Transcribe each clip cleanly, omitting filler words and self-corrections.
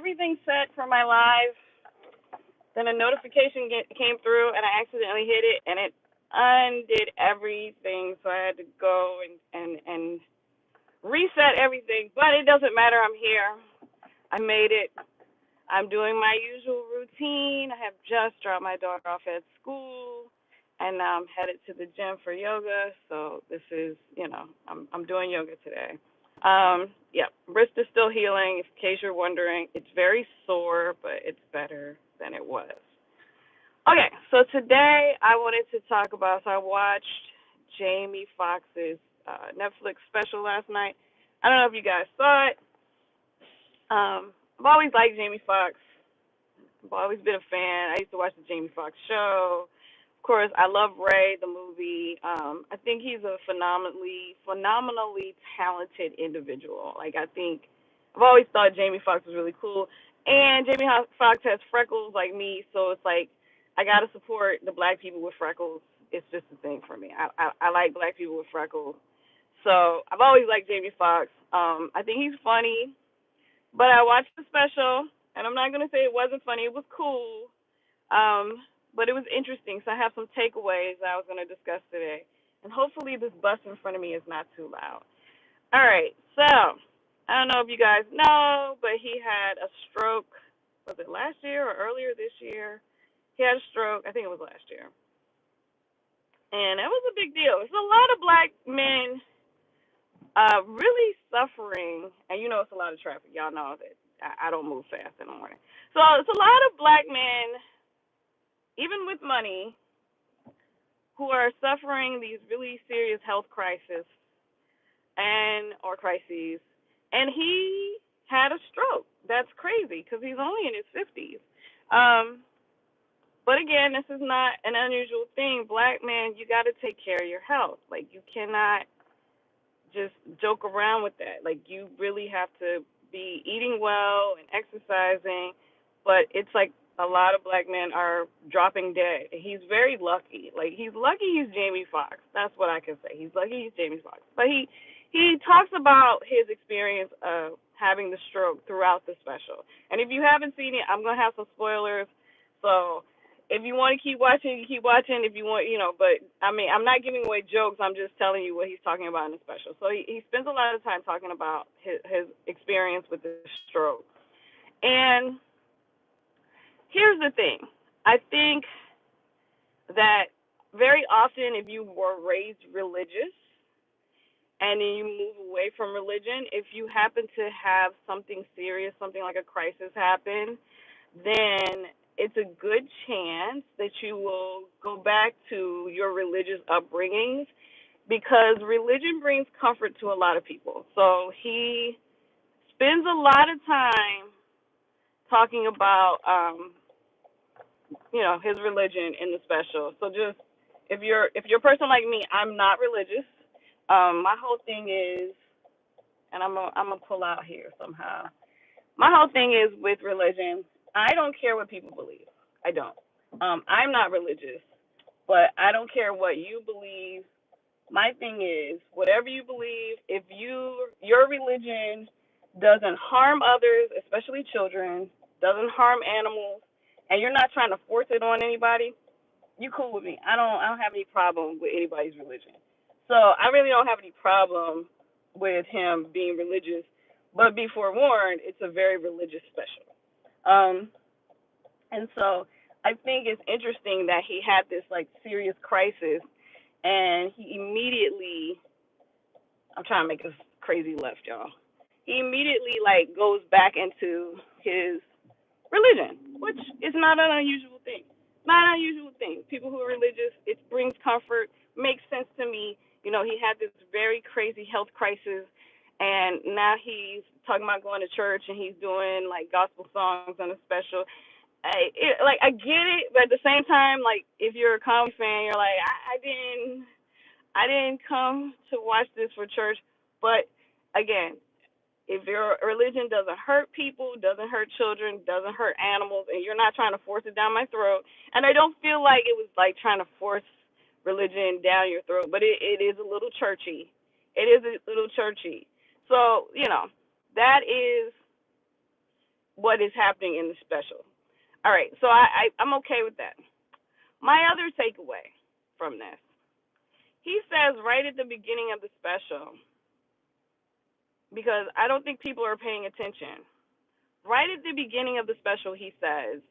everything set for my live. Then a notification came through, and I accidentally hit it, and it undid everything. So I had to go and reset everything. But it doesn't matter. I'm here. I made it. I'm doing my usual routine. I have just dropped my daughter off at school, and now I'm headed to the gym for yoga. So this is, I'm doing yoga today. Yeah, wrist is still healing. In case you're wondering, it's very sore, but it's better than it was. Okay, so today I wanted to talk about. So I watched Jamie Foxx's Netflix special last night. I don't know if you guys saw it. I've always liked Jamie Foxx. I've always been a fan. I used to watch the Jamie Foxx show. Of course, I love Ray, the movie. I think he's a phenomenally talented individual. Like, I've always thought Jamie Foxx was really cool. And Jamie Foxx has freckles like me, so it's like I gotta support the black people with freckles. It's just a thing for me. I like black people with freckles. So I've always liked Jamie Foxx. I think he's funny. But I watched the special, and I'm not going to say it wasn't funny. It was cool, but it was interesting. So I have some takeaways that I was going to discuss today. And hopefully this bus in front of me is not too loud. All right, so I don't know if you guys know, but he had a stroke. Was it last year or earlier this year? He had a stroke. I think it was last year. And it was a big deal. It's a lot of black men really suffering, and it's a lot of traffic. Y'all know that I don't move fast in the morning. So it's a lot of black men, even with money, who are suffering these really serious health crises or crises. And he had a stroke. That's crazy because he's only in his 50s. But again, this is not an unusual thing. Black men, you got to take care of your health. Like, you cannot just joke around with that. Like, you really have to be eating well and exercising, but it's like a lot of black men are dropping dead. He's very lucky. Like, he's lucky he's Jamie Foxx. That's what I can say. He's lucky he's Jamie Foxx. But he talks about his experience of having the stroke throughout the special. And if you haven't seen it, I'm going to have some spoilers. So if you want to keep watching, you keep watching. If you want, but I mean, I'm not giving away jokes. I'm just telling you what he's talking about in the special. So he spends a lot of time talking about his experience with the stroke. And here's the thing. I think that very often, if you were raised religious and then you move away from religion, if you happen to have something serious, something like a crisis happen, then it's a good chance that you will go back to your religious upbringings, because religion brings comfort to a lot of people. So he spends a lot of time talking about, his religion in the special. So just if you're a person like me, I'm not religious. My whole thing is, and I'm gonna pull out here somehow. My whole thing is with religion, I don't care what people believe. I don't. I'm not religious, but I don't care what you believe. My thing is, whatever you believe, if your religion doesn't harm others, especially children, doesn't harm animals, and you're not trying to force it on anybody, you cool with me. I don't have any problem with anybody's religion. So I really don't have any problem with him being religious. But be forewarned, it's a very religious special. And so I think it's interesting that he had this like serious crisis, and he immediately, I'm trying to make a crazy left, y'all. He immediately like goes back into his religion, which is not an unusual thing. Not an unusual thing. People who are religious, it brings comfort, makes sense to me. He had this very crazy health crisis, and now he's talking about going to church, and he's doing like gospel songs on a special. I get it, but at the same time, like, if you're a comedy fan, you're like, I didn't come to watch this for church. But again, if your religion doesn't hurt people, doesn't hurt children, doesn't hurt animals, and you're not trying to force it down my throat, and I don't feel like it was like trying to force religion down your throat, but it is a little churchy. It is a little churchy. So, that is what is happening in the special. All right, so I'm okay with that. My other takeaway from this, he says right at the beginning of the special, because I don't think people are paying attention. Right at the beginning of the special, he says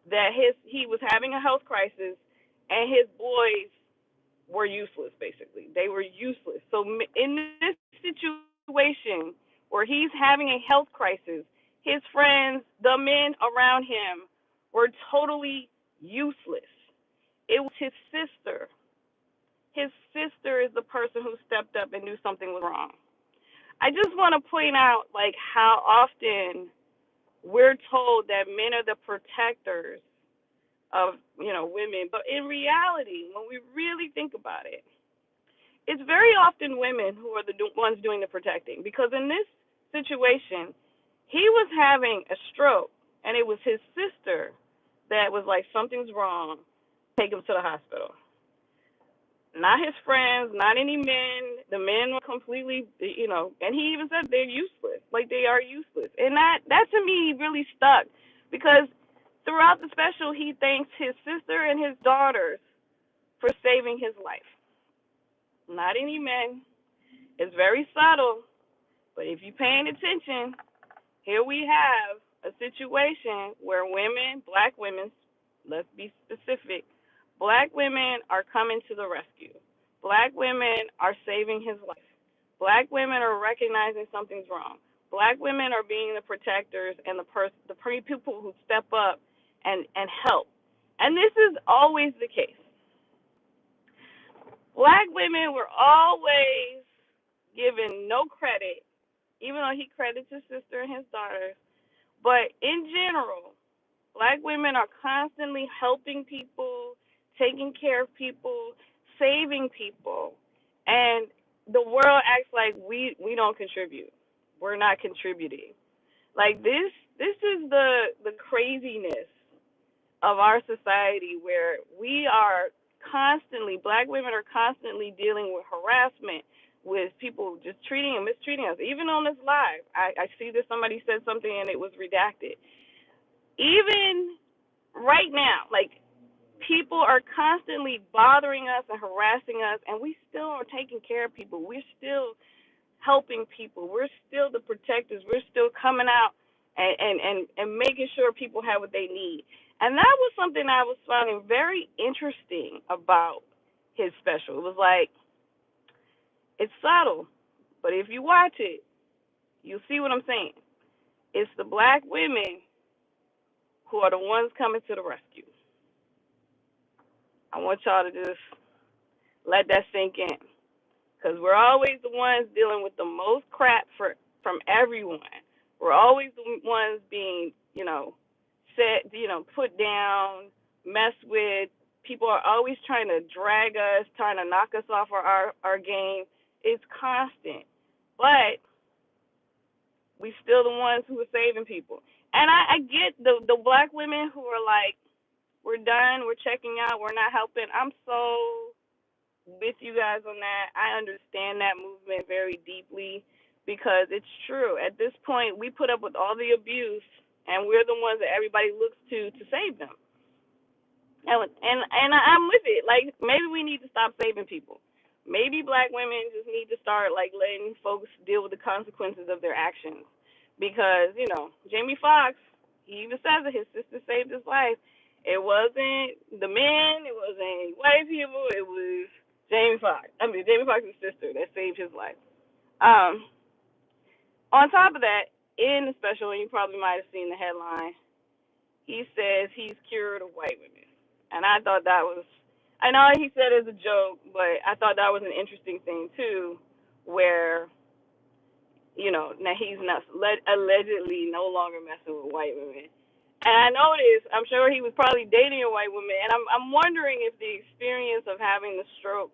that he was having a health crisis and his boys were useless, basically. They were useless. So in this situation where he's having a health crisis, his friends, the men around him, were totally useless. It was his sister. His sister is the person who stepped up and knew something was wrong. I just want to point out, like, how often we're told that men are the protectors of, women. But in reality, when we really think about it, it's very often women who are the ones doing the protecting. Because in this situation, he was having a stroke, and it was his sister that was like, something's wrong, take him to the hospital. Not his friends, not any men. The men were completely, and he even said they're useless. Like, they are useless. And that to me really stuck, because throughout the special, he thanks his sister and his daughters for saving his life. Not any men. It's very subtle, but if you're paying attention, here we have a situation where women, black women, let's be specific, black women are coming to the rescue. Black women are saving his life. Black women are recognizing something's wrong. Black women are being the protectors and the people who step up and help. And this is always the case. Black women were always given no credit, even though he credits his sister and his daughters. But in general, black women are constantly helping people, taking care of people, saving people, and the world acts like we don't contribute. We're not contributing. Like, this is the craziness of our society, where we are constantly, black women are constantly dealing with harassment, with people just treating and mistreating us. Even on this live, I see that somebody said something and it was redacted. Even right now, like, people are constantly bothering us and harassing us, and we still are taking care of people. We're still helping people. We're still the protectors. We're still coming out and making sure people have what they need. And that was something I was finding very interesting about his special. It was like, it's subtle, but if you watch it, you'll see what I'm saying. It's the black women who are the ones coming to the rescue. I want y'all to just let that sink in, because we're always the ones dealing with the most crap from everyone. We're always the ones being, set, put down, messed with. People are always trying to drag us, trying to knock us off our game. It's constant. But we still the ones who are saving people. And I get the black women who are like, we're done, we're checking out, we're not helping. I'm so with you guys on that. I understand that movement very deeply, because it's true. At this point, we put up with all the abuse, and we're the ones that everybody looks to save them. And I'm with it. Like, maybe we need to stop saving people. Maybe black women just need to start, like, letting folks deal with the consequences of their actions. Because, Jamie Foxx, he even says that his sister saved his life. It wasn't the men, it wasn't white people, it was Jamie Foxx's sister that saved his life. On top of that, in the special, and you probably might have seen the headline, he says he's cured of white women. And I thought that was, I know he said it as a joke, but I thought that was an interesting thing too, where, now he's not allegedly no longer messing with white women. And I noticed, I'm sure he was probably dating a white woman, and I'm wondering if the experience of having the stroke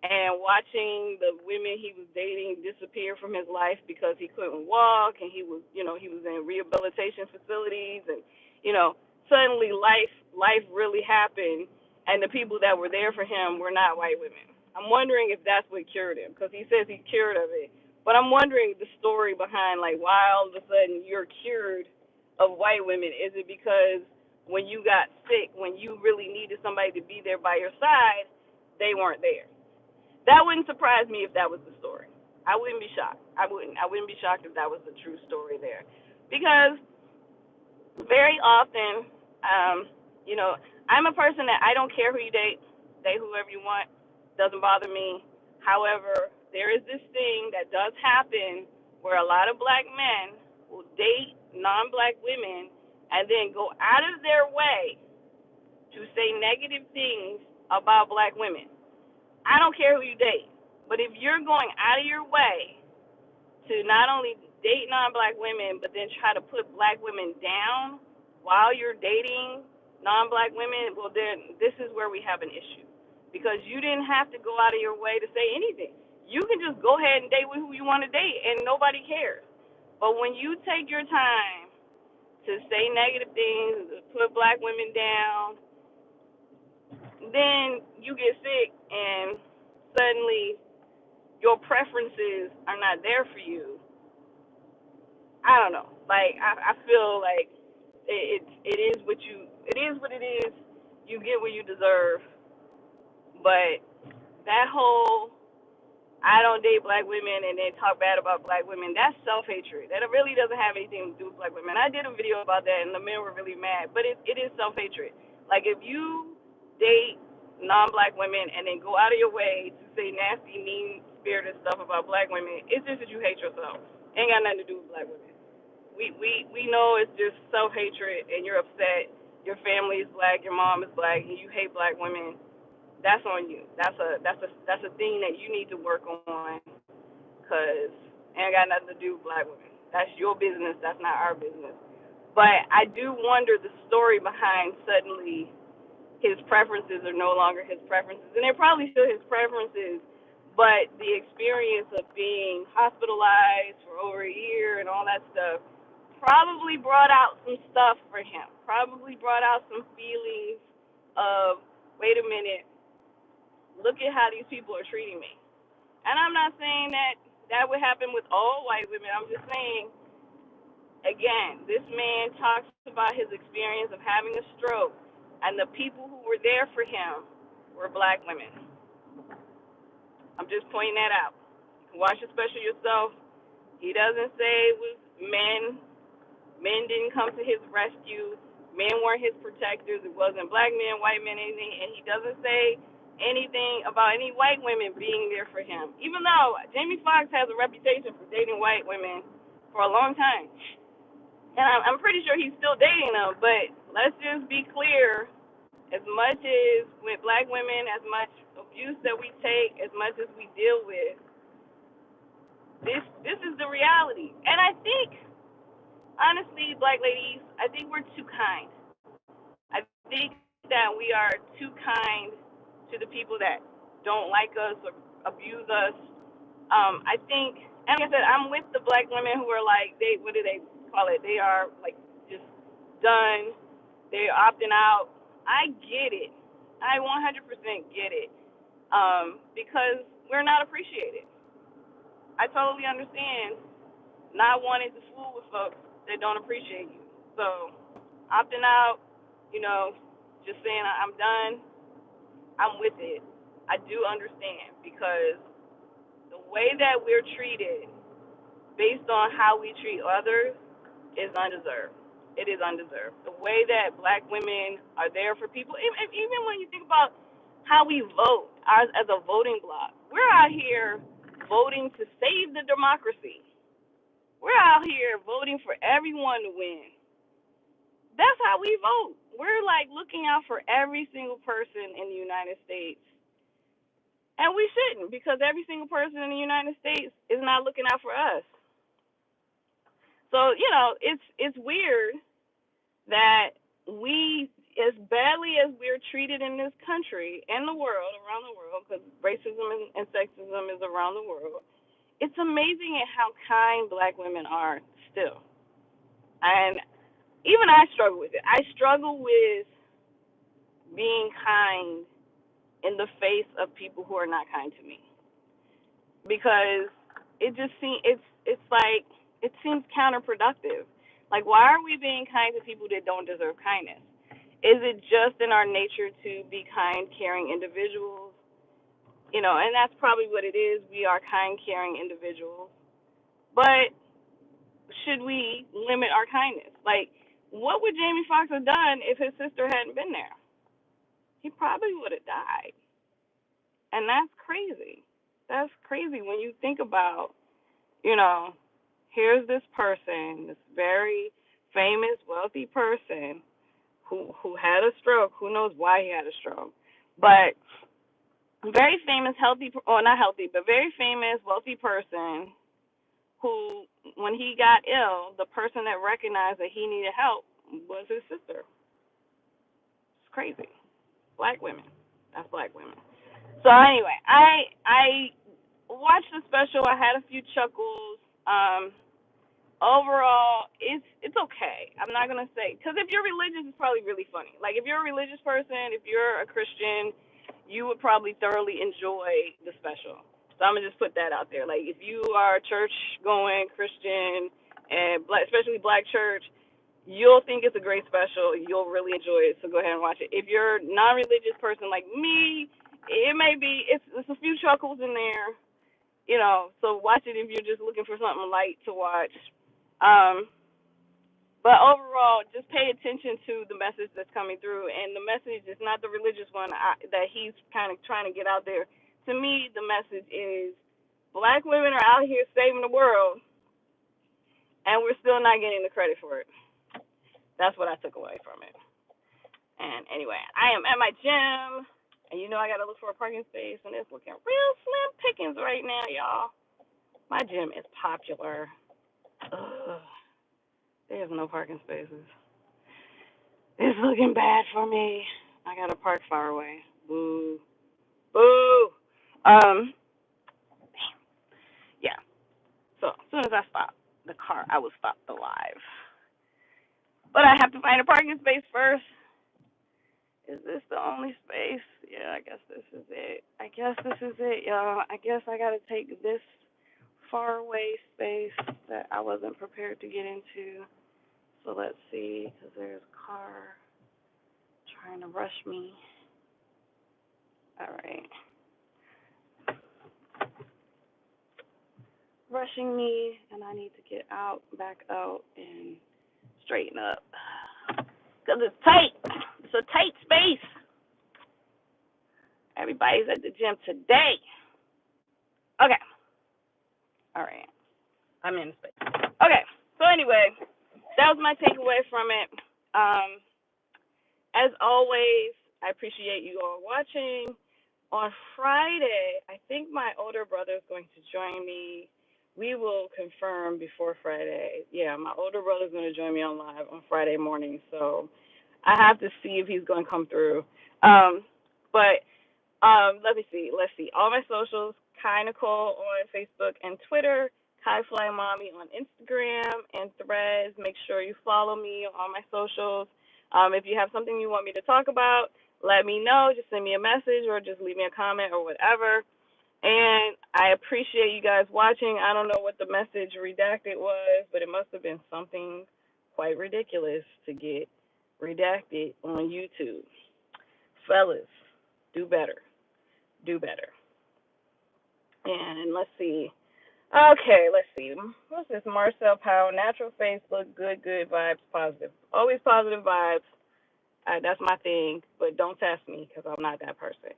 and watching the women he was dating disappear from his life because he couldn't walk, and he was in rehabilitation facilities, and, suddenly life really happened, and the people that were there for him were not white women. I'm wondering if that's what cured him, because he says he's cured of it. But I'm wondering the story behind, like, why all of a sudden you're cured of white women. Is it because when you got sick, when you really needed somebody to be there by your side, they weren't there? That wouldn't surprise me if that was the story. I wouldn't be shocked. I wouldn't be shocked if that was the true story there, because very often, um, you know, I'm a person that I don't care who you date whoever you want, doesn't bother me. However, there is this thing that does happen where a lot of black men will date non-black women and then go out of their way to say negative things about black women. I don't care who you date, but if you're going out of your way to not only date non-black women, but then try to put black women down while you're dating non-black women, well, then this is where we have an issue, because you didn't have to go out of your way to say anything. You can just go ahead and date with who you want to date, and nobody cares. But when you take your time to say negative things, to put black women down, then you get sick, and suddenly your preferences are not there for you. I don't know. Like, I feel like it is what it is. You get what you deserve. But that whole I don't date black women and then talk bad about black women, that's self hatred. That really doesn't have anything to do with black women. I did a video about that and the men were really mad. But it is self hatred. Like, if you date non black women and then go out of your way to say nasty, mean spirited stuff about black women, it's just that you hate yourself. Ain't got nothing to do with black women. We know it's just self hatred, and you're upset. Your family is black, your mom is black, and you hate black women. That's on you. That's a thing that you need to work on, cause it ain't got nothing to do with black women. That's your business. That's not our business. But I do wonder the story behind suddenly his preferences are no longer his preferences, and they're probably still his preferences. But the experience of being hospitalized for over a year and all that stuff probably brought out some stuff for him. Probably brought out some feelings of, wait a minute, look at how these people are treating me. And I'm not saying that that would happen with all white women. I'm just saying, again, this man talks about his experience of having a stroke, and the people who were there for him were black women. I'm just pointing that out. You can watch the special yourself. He doesn't say it was men. Men didn't come to his rescue. Men weren't his protectors. It wasn't black men, white men, anything. And he doesn't say anything about any white women being there for him. Even though Jamie Foxx has a reputation for dating white women for a long time. And I'm pretty sure he's still dating them. But let's just be clear. As much as with black women, as much abuse that we take, as much as we deal with, this is the reality. And I think, honestly, black ladies, I think we're too kind. I think that we are too kind to the people that don't like us or abuse us. I think, and like I said, I'm with the black women who are like, what do they call it? They are like just done. They're opting out. I get it. I 100% get it. Because we're not appreciated. I totally understand not wanting to fool with folks that don't appreciate you. So, opting out, just saying I'm done, I'm with it. I do understand, because the way that we're treated based on how we treat others is undeserved. It is undeserved. The way that black women are there for people, even when you think about how we vote as a voting bloc, we're out here voting to save the democracy. We're out here voting for everyone to win. That's how we vote. We're like looking out for every single person in the United States. And we shouldn't, because every single person in the United States is not looking out for us. So, it's weird that we, as badly as we're treated in this country and the world, around the world, because racism and sexism is around the world, it's amazing at how kind black women are still. And even I struggle with it. I struggle with being kind in the face of people who are not kind to me. Because it just seems it's like it seems counterproductive. Like, why are we being kind to people that don't deserve kindness? Is it just in our nature to be kind, caring individuals? And that's probably what it is. We are kind, caring individuals. But should we limit our kindness? Like, what would Jamie Foxx have done if his sister hadn't been there? He probably would have died. And that's crazy. That's crazy when you think about, you know, here's this person, this very famous, wealthy person who had a stroke. Who knows why he had a stroke? But very famous, healthy, or not healthy, but very famous, wealthy person who, when he got ill, the person that recognized that he needed help was his sister. It's crazy. Black women. That's black women. So anyway, I watched the special. I had a few chuckles. Overall, it's okay. I'm not gonna say, because if you're religious, it's probably really funny. Like, if you're a religious person, if you're a Christian, you would probably thoroughly enjoy the special. So I'm gonna just put that out there. Like, if you are a church going Christian and black, especially black church, you'll think it's a great special. You'll really enjoy it. So go ahead and watch it. If you're a non-religious person like me, it may be it's a few chuckles in there. So watch it if you're just looking for something light to watch. Um, but overall, just pay attention to the message that's coming through, and the message is not the religious one that he's kind of trying to get out there. To me, the message is black women are out here saving the world, and we're still not getting the credit for it. That's what I took away from it. And anyway, I am at my gym, and I got to look for a parking space, and it's looking real slim pickings right now, y'all. My gym is popular. Ugh. There's no parking spaces. It's looking bad for me. I gotta park far away. Boo. Boo. Yeah. So as soon as I stop the car, I will stop the live. But I have to find a parking space first. Is this the only space? Yeah, I guess this is it. Y'all. I guess I gotta take this far away space that I wasn't prepared to get into. So let's see, because there's a car trying to rush me. All right. Rushing me, and I need to get back out, and straighten up. Because it's tight. It's a tight space. Everybody's at the gym today. Okay. All right. I'm in space. Okay. So anyway, that was my takeaway from it. As always, I appreciate you all watching. On Friday, I think my older brother is going to join me. We will confirm before Friday. Yeah, my older brother's going to join me on live on Friday morning. So I have to see if he's going to come through. But let me see. Let's see. All my socials: Kai Nicole on Facebook and Twitter, Kai Fly Mommy on Instagram and Threads. Make sure you follow me on all my socials. If you have something you want me to talk about, let me know. Just send me a message or just leave me a comment or whatever. And I appreciate you guys watching. I don't know what the message redacted was, but it must have been something quite ridiculous to get redacted on YouTube. Fellas, do better. Do better. And let's see. Okay, let's see. What's this? Marcel Powell, natural face, look good, good vibes, positive. Always positive vibes. That's my thing, but don't test me because I'm not that person.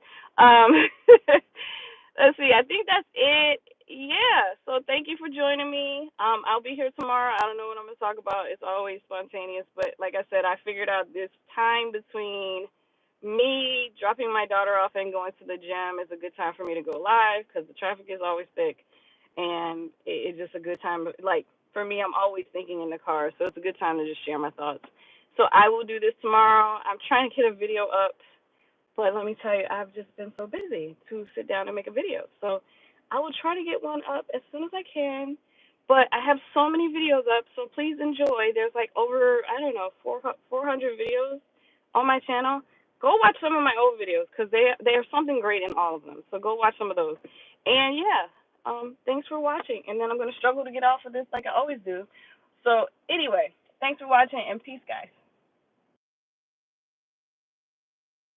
Let's see. I think that's it. Yeah. So thank you for joining me. I'll be here tomorrow. I don't know what I'm going to talk about. It's always spontaneous, but like I said, I figured out this time between me dropping my daughter off and going to the gym is a good time for me to go live because the traffic is always thick, and it's just a good time. Like, for me, I'm always thinking in the car, so it's a good time to just share my thoughts. So I will do this tomorrow. I'm trying to get a video up, but let me tell you, I've just been so busy to sit down and make a video. So I will try to get one up as soon as I can. But I have so many videos up, so please enjoy. There's like over, 400 videos on my channel. Go watch some of my old videos because there's something great in all of them. So go watch some of those. And yeah, Thanks for watching, and then I'm gonna struggle to get off of this like I always do. So anyway, thanks for watching, and peace, guys.